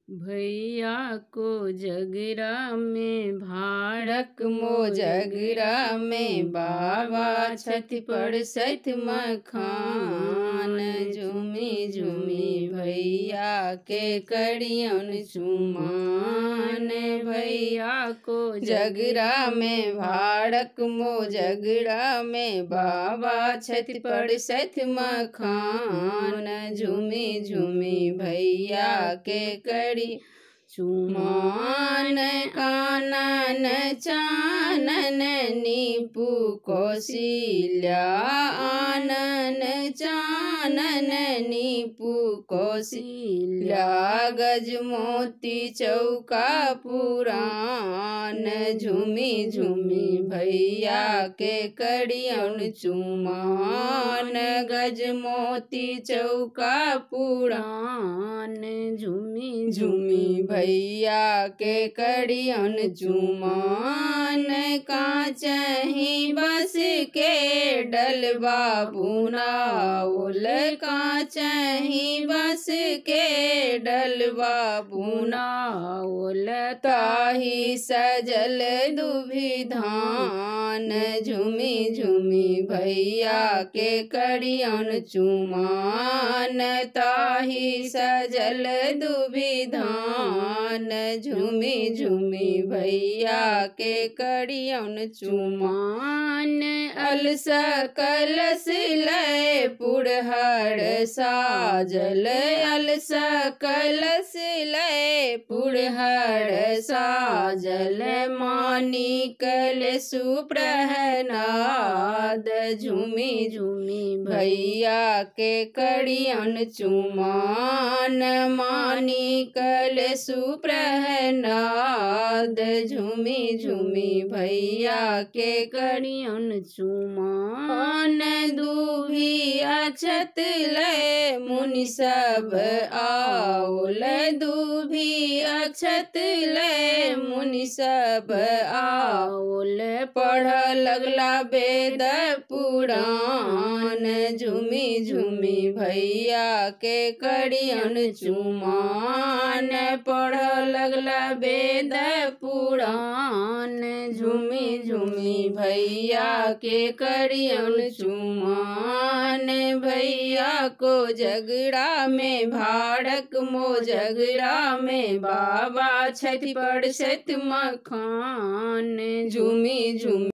भैया को जगरा में भाड़क मो जगरा में बाबा छति पड़सत मखान। झूमी झूमी भैया के कड़ियन चुमान। भैया को जगरा में भाड़क मो जगरा में बाबा छति पड़सत मखान। झूमी झूमी भैया के कड़ी चुमान। कानन चानन नीपू कौशिल्या आनन चानन नीपू कौशिल्या। गज मोती चौका पुराण। झूमी झूमी भैया के कड़ियन चुमान। गज मोती चौका पुराण। झूमी झूमी भैया के कड़ियन चुमान। काचही बस के डलवा बुनाओल। काचही बस के डलवा बुनाओल। ताही सजल दुभिधान। झूमी झूमी भैया के कड़ियन चुमान। ताही सजल दुभिधान। झूमी झूमी भैया के कड़ियन चुमान। अलस कलश लय पुरहर साजल। अलस कलश लय पुरहर साजल। मानिकल सुप्रहनाद। झूमी झूमी भैया के कड़ियन चुमान। मानिकल सुप्रहनाद। झूमी झूमी भैया के कड़ियन चुमान। दूभी अक्षत लय मुनि सब आओल। दूभी अक्षत लय मुनि सब आओल। पढ़ लगला वेद पुराण। झूमी झूमी भैया के कड़ियन चुमान। पढ़ लगला वेद पुराण। झूमी झूमी भैया के कड़ियन चुमान। भैया को जगरा में भाड़क मो जगरा में बाबा छति पड़सत मखान। झूमी झूमी